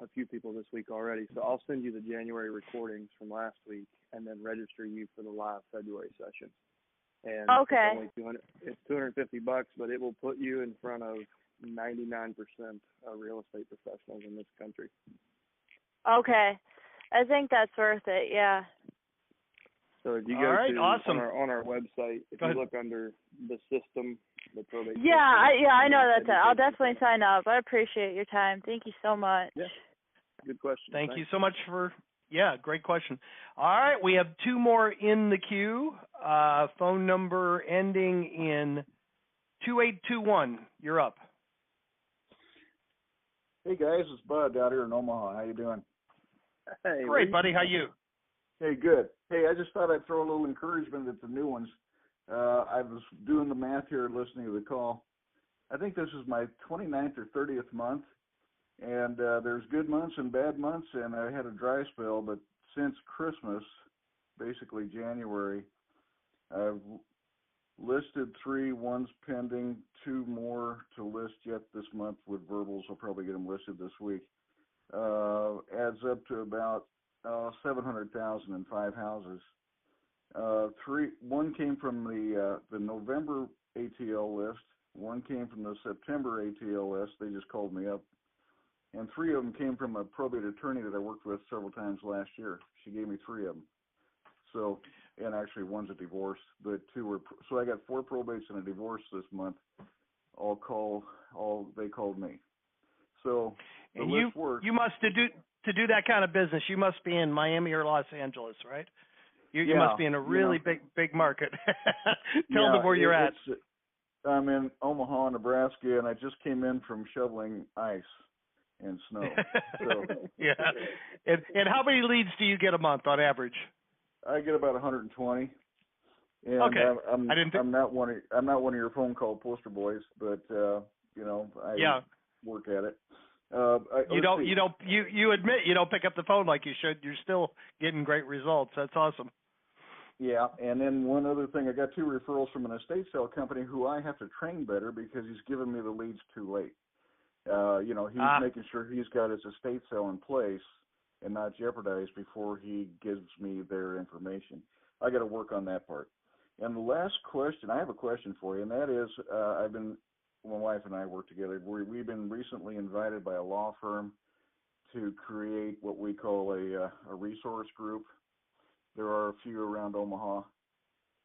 a few people this week already. So I'll send you the January recordings from last week, and then register you for the live February session. And it's $250, but it will put you in front of 99% of real estate professionals in this country. Okay, I think that's worth it. Yeah. So if you go on our website, if you look under the system, the probate. I know that's it. I'll definitely sign up. I appreciate your time. Thank you so much. Yeah, good question. Thank you so much great question. All right, we have 2 more in the queue. Phone number ending in 2821. You're up. Hey guys, it's Bud out here in Omaha. How you doing? Hey, great, buddy. How you? Hey, good. Hey, I just thought I'd throw a little encouragement at the new ones. I was doing the math here, listening to the call. I think this is my 29th or 30th month, and there's good months and bad months, and I had a dry spell, but since Christmas, basically January, I've listed 3, 1's pending, 2 more to list yet this month with verbals. I'll probably get them listed this week. Adds up to about 700,000 in 5 houses. 1 came from the November ATL list. 1 came from the September ATL list. They just called me up. And 3 of them came from a probate attorney that I worked with several times last year. She gave me 3 of them. So, and actually 1's a divorce, but 2 were. So I got 4 probates and a divorce this month. They called me. So the list works. You must to do that kind of business. You must be in Miami or Los Angeles, right? You must be in a really big market. Tell them where you're at. I'm in Omaha, Nebraska, and I just came in from shoveling ice and snow. So. Yeah. And how many leads do you get a month on average? I get about 120. And okay. I'm not one of your phone call poster boys, but I work at it. You admit you don't pick up the phone like you should. You're still getting great results. That's awesome. Yeah, and then one other thing, I got 2 referrals from an estate sale company who I have to train better because he's giving me the leads too late. He's making sure he's got his estate sale in place and not jeopardized before he gives me their information. I got to work on that part. And the last question, I have a question for you, and that is, my wife and I work together. We've been recently invited by a law firm to create what we call a resource group. There are a few around Omaha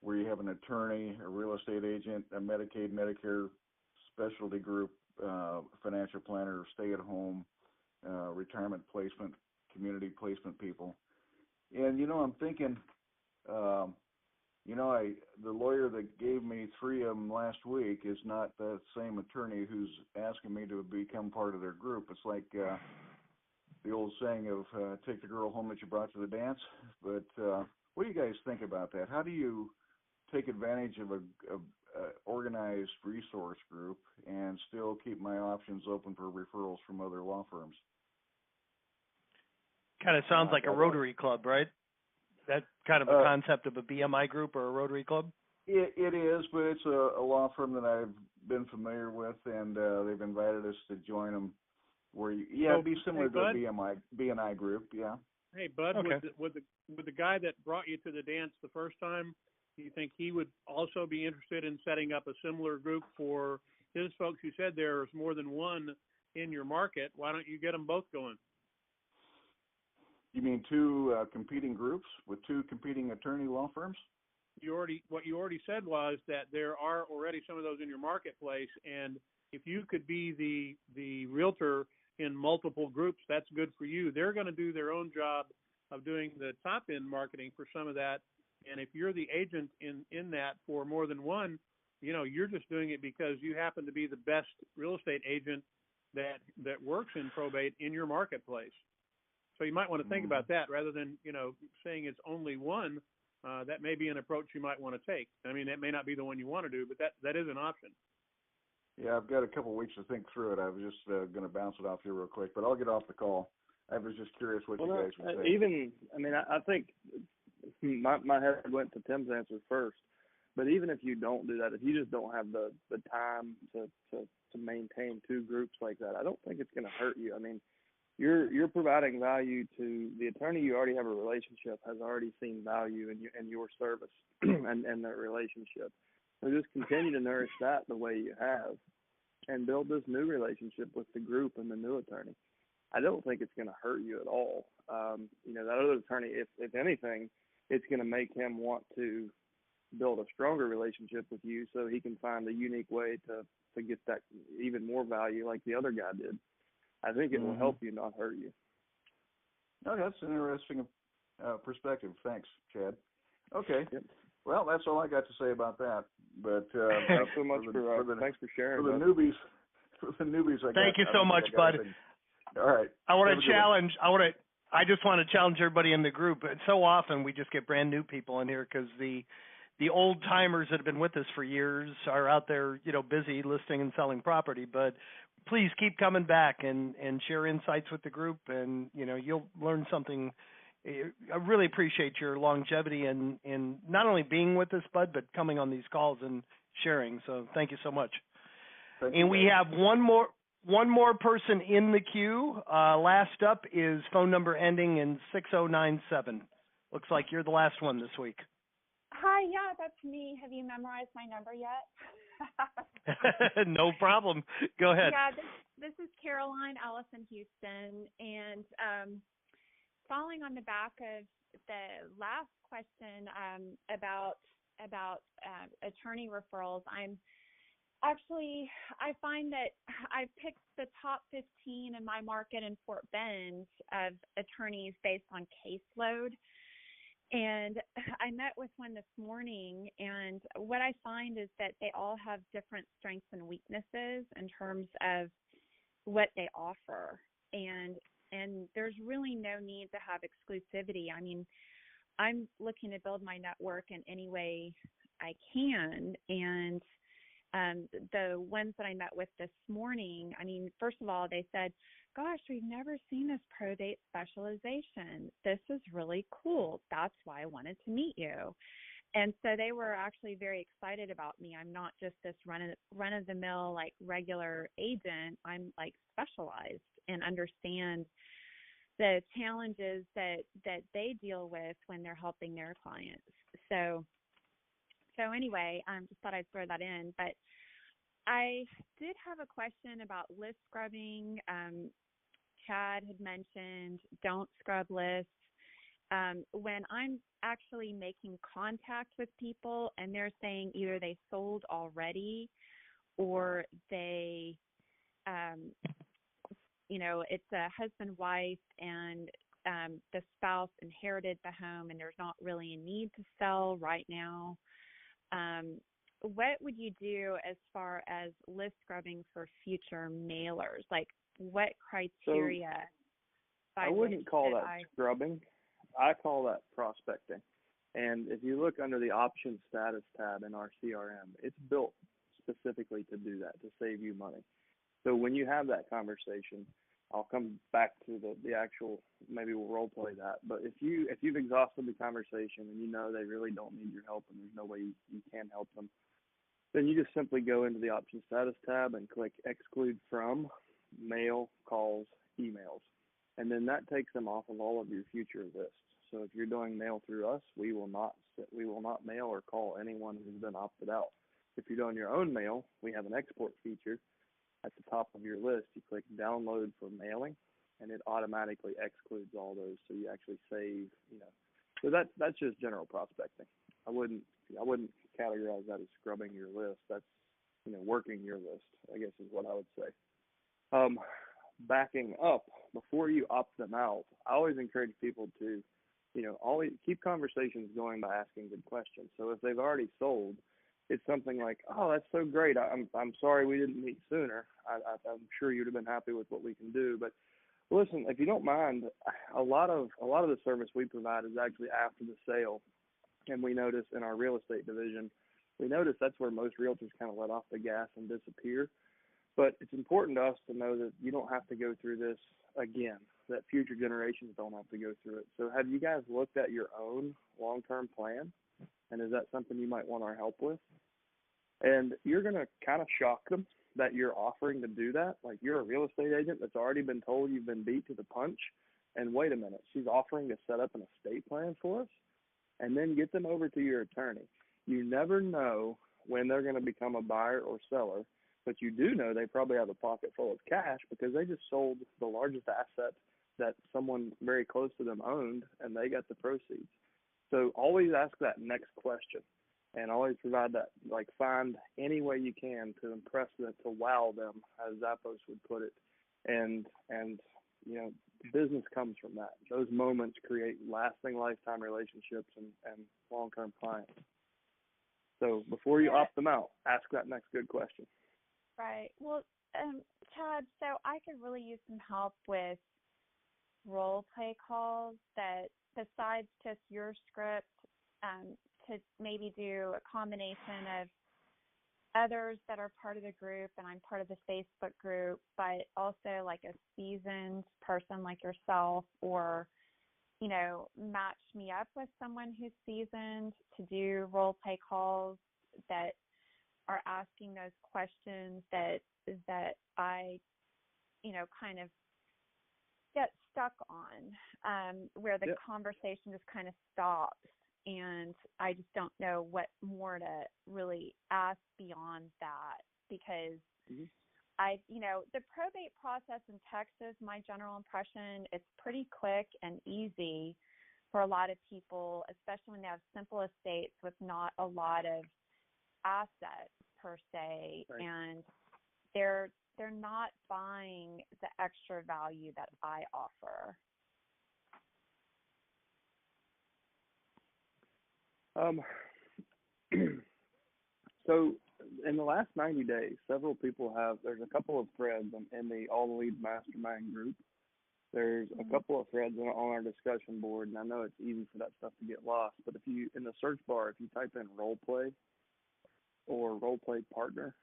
where you have an attorney, a real estate agent, a Medicaid, Medicare specialty group, financial planner, stay-at-home, retirement placement, community placement people. And, I'm thinking, the lawyer that gave me 3 of them last week is not that same attorney who's asking me to become part of their group. It's like the old saying of take the girl home that you brought to the dance. But what do you guys think about that? How do you take advantage of a organized resource group and still keep my options open for referrals from other law firms. Kind of sounds like a Rotary Club, right? That kind of a concept of a BNI Group or a Rotary Club? It is, but it's a law firm that I've been familiar with, and they've invited us to join them. It'd be similar to a BNI Group, yeah. Hey, Bud, okay. would the guy that brought you to the dance the first time, do you think he would also be interested in setting up a similar group for his folks? You said there's more than one in your market. Why don't you get them both going? You mean two competing groups with two competing attorney law firms? What you already said was that there are already some of those in your marketplace, and if you could be the realtor in multiple groups, that's good for you. They're going to do their own job of doing the top end marketing for some of that, and if you're the agent in that for more than one, you're just doing it because you happen to be the best real estate agent that works in probate in your marketplace. So you might want to think about that rather than saying it's only one. That may be an approach you might want to take. I mean, that may not be the one you want to do, but that is an option. Yeah, I've got a couple of weeks to think through it. I was just going to bounce it off you real quick, but I'll get off the call. I was just curious what you guys would say. I think my head went to Tim's answer first, but even if you don't do that, if you just don't have the time to maintain two groups like that, I don't think it's going to hurt you. I mean, you're providing value to the attorney you already have a relationship, has already seen value in your service and that relationship. So just continue to nourish that the way you have and build this new relationship with the group and the new attorney. I don't think it's going to hurt you at all. That other attorney, if anything, it's going to make him want to build a stronger relationship with you so he can find a unique way to get that even more value like the other guy did. I think it will help you, not hurt you. No, that's an interesting perspective. Thanks, Chad. Okay. Yep. Well, that's all I got to say about that. But thanks so much thanks for sharing. For the newbies, thank you so much, Bud. All right. I just want to challenge everybody in the group. So often we just get brand new people in here because the old timers that have been with us for years are out there, busy listing and selling property. But please keep coming back and share insights with the group, and you'll learn something. I really appreciate your longevity in not only being with us, Bud, but coming on these calls and sharing. So thank you so much. We have one more person in the queue. Last up is phone number ending in 6097. Looks like you're the last one this week. Hi, yeah, that's me. Have you memorized my number yet? No problem. Go ahead. Yeah, this is Caroline Allison Houston, and following on the back of the last question about attorney referrals, I find that I picked the top 15 in my market in Fort Bend of attorneys based on caseload. And I met with one this morning, and what I find is that they all have different strengths and weaknesses in terms of what they offer. And there's really no need to have exclusivity. I mean, I'm looking to build my network in any way I can. And the ones that I met with this morning, I mean, first of all, they said, gosh, we've never seen this probate specialization. This is really cool. That's why I wanted to meet you. And so they were actually very excited about me. I'm not just this run-of-the-mill, like, regular agent. I'm, like, specialized and understand the challenges that they deal with when they're helping their clients. So anyway, just thought I'd throw that in. But I did have a question about list scrubbing. Chad had mentioned don't scrub lists. When I'm actually making contact with people and they're saying either they sold already or they, it's a husband, wife, and the spouse inherited the home and there's not really a need to sell right now. What would you do as far as list scrubbing for future mailers? Like, what criteria? I wouldn't call that scrubbing. I call that prospecting. And if you look under the option status tab in our CRM, it's built specifically to do that, to save you money. So when you have that conversation, I'll come back to the actual, maybe we'll role play that. But if you've exhausted the conversation and you know they really don't need your help and there's no way you can help them, then you just simply go into the option status tab and click exclude from mail, calls, emails. And then that takes them off of all of your future lists. So if you're doing mail through us, we will not mail or call anyone who's been opted out. If you're doing your own mail, we have an export feature. At the top of your list, you click download for mailing, and it automatically excludes all those. So you actually save, So that's just general prospecting. I wouldn't categorize that as scrubbing your list. That's, working your list, I guess is what I would say. Backing up, before you opt them out, I always encourage people to, always keep conversations going by asking good questions. So if they've already sold, it's something like, oh, that's so great. I'm sorry we didn't meet sooner. I'm sure you'd have been happy with what we can do. But listen, if you don't mind, a lot of the service we provide is actually after the sale. And we notice in our real estate division, that's where most realtors kind of let off the gas and disappear. But it's important to us to know that you don't have to go through this again, that future generations don't have to go through it. So have you guys looked at your own long-term plan? And is that something you might want our help with? And you're going to kind of shock them that you're offering to do that. Like, you're a real estate agent that's already been told you've been beat to the punch. And wait a minute, she's offering to set up an estate plan for us and then get them over to your attorney. You never know when they're going to become a buyer or seller, but you do know they probably have a pocket full of cash because they just sold the largest asset that someone very close to them owned, and they got the proceeds. So always ask that next question, and always provide that, find any way you can to impress them, to wow them, as Zappos would put it. And business comes from that. Those moments create lasting lifetime relationships and long-term clients. So before you opt them out, ask that next good question. Right. Well, Chad, so I could really use some help with role play calls that, besides just your script, to maybe do a combination of others that are part of the group, and I'm part of the Facebook group, but also like a seasoned person like yourself, or, match me up with someone who's seasoned to do role play calls that are asking those questions that I, kind of get stuck on, where the conversation just kind of stops, and I just don't know what more to really ask beyond that, because the probate process in Texas, my general impression, it's pretty quick and easy for a lot of people, especially when they have simple estates with not a lot of assets per se, right. And they're not buying the extra value that I offer. So in the last 90 days, several people there's a couple of threads in the All the Leads Mastermind group. There's a couple of threads on our discussion board, and I know it's easy for that stuff to get lost, but if you, in the search bar, if you type in role play or role play partner,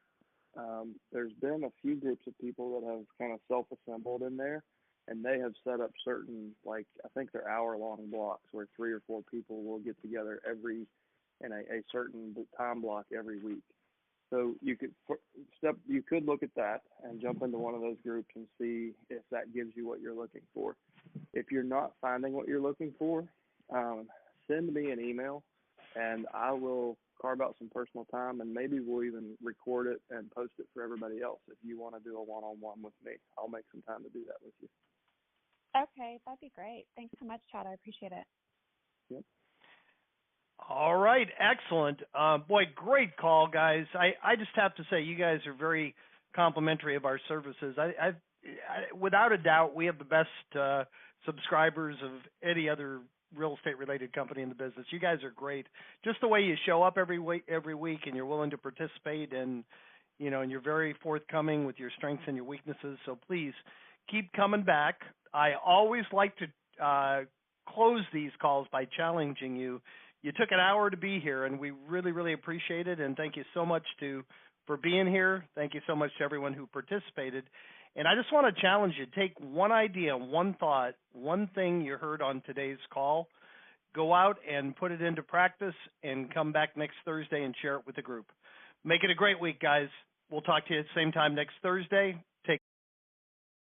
there's been a few groups of people that have kind of self-assembled in there, and they have set up certain, I think they're hour-long blocks where 3 or 4 people will get together in a certain time block every week. So you could look at that and jump into one of those groups and see if that gives you what you're looking for. If you're not finding what you're looking for, send me an email, and I will carve out some personal time, and maybe we'll even record it and post it for everybody else. If you want to do a one-on-one with me, I'll make some time to do that with you. Okay, that'd be great. Thanks so much, Chad. I appreciate it. Yep. All right, excellent. Boy, great call, guys. I just have to say, you guys are very complimentary of our services. I without a doubt, we have the best subscribers of any other real estate related company in the business. You guys are great. Just the way you show up every week, and you're willing to participate, and and you're very forthcoming with your strengths and your weaknesses. So please keep coming back. I always like to close these calls by challenging you. you took an hour to be here, and we really, really appreciate it. And thank you so much for being here. Thank you so much to everyone who participated. And I just want to challenge you, take one idea, one thought, one thing you heard on today's call, go out and put it into practice and come back next Thursday and share it with the group. Make it a great week, guys. We'll talk to you at the same time next Thursday. Take